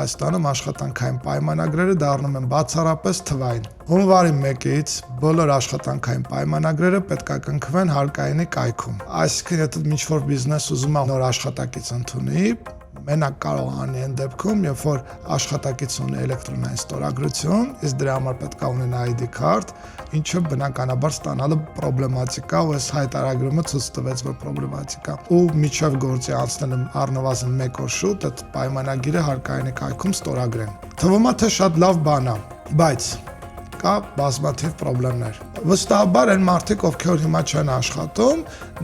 Հայաստանում աշխատանքային պայմանագրերը դառնում են բացառապես թվային։ Հունվարի 1-ից բոլոր աշխատանքային պայմանագրերը պետք է կնքվեն հարկայինի կայքում։ Այսինքն, եթե ինչ-որ բիզնես ուզում է նոր աշխատակից ընդունի, մենակ կարող անի այն դեպքում, երբ որ աշխատակից ունի էլեկտրոնային ստորագրություն, իսկ դրա համար պետք է ունենա ID քարտ, ինչը բնականաբար ստանալը պրոբլեմատիկ է, ու այս հայտարարումը ցույց տվեց, որ պրոբլեմատիկ է։ Ու միջև գործի անցնելը առնվազն 1 օր շուտ այդ պայմանագիրը հարկայինի կայքում ստորագրեն։ Թվում է, թե շատ լավ բան է, բայց կա բազմաթիվ խնդիրներ։ Վստահաբար այն մարդիկ, ովքեր հիմա չեն աշխատում,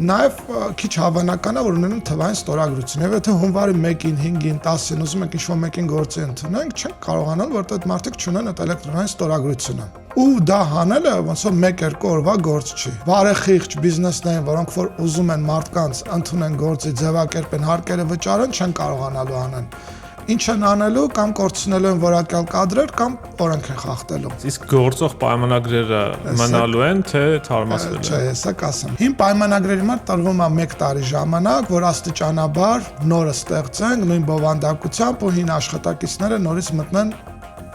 նաև քիչ հավանական է, որ ունենան թվային ստորագրություն։ Եվ եթե հունվարի 1-ին, 5-ին, 10-ին ուզում եք ինչ-որ մեկին գործի ընդունենք, չենք կարողանալ, որտեղ այդ մարդիկ չունեն այդ էլեկտրոնային ստորագրությունը։ Ու դա հանելը ոնց որ 1-2 օրվա գործ չի։ Բարեխիղճ բիզնեսներին, որոնք որ ուզում են մարդկանց ընդունեն գործի, ձևակերպեն, հարկերը վճարեն, չեն կարողանալու անեն։ Ինչ են անելու, կամ կորցնելու են որակյալ կադրեր, կամ օրենք են խախտելու։ Իսկ գործող պայմանագրերը մնալու են, թե թարմացվելու են։ Չէ, հեսա կասեմ։ Հին պայմանագրերի համար տրվում է 1 տարի ժամանակ, որ աստիճանաբար նորը ստեղծենք, նույն բովանդակությամբ ու հին աշխատակիցները նորից մտնեն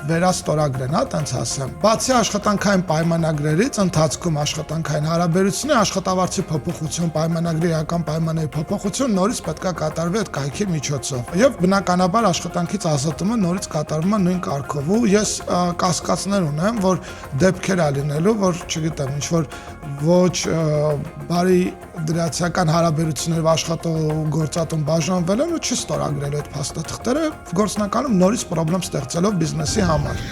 վերաստորագրեն, տենց ասեմ։ Բացի աշխատանքային պայմանագրերից, ընթացքում աշխատանքային հարաբերությունների աշխատավարձի փոփոխություն, պայմանագրի իրական պայմանների փոփոխություն նորից պետք է կատարվի այդ կայքի միջոցով։ Եվ բնականաբար աշխատանքից ազատումը նորից կատարվում է նույն կարգով։ Ու ես կասկածներ ունեմ, որ դեպքեր ա լինելու, որ չգիտեմ, ինչ որ ոչ բարի դրացիական հարաբերություններով աշխատող գործատուն բաժանվել են ու չի ստորագրելու այդ փաստաթղթերը, գործնականում նորից խնդրեմ ստեղծելով բիզնեսի համար։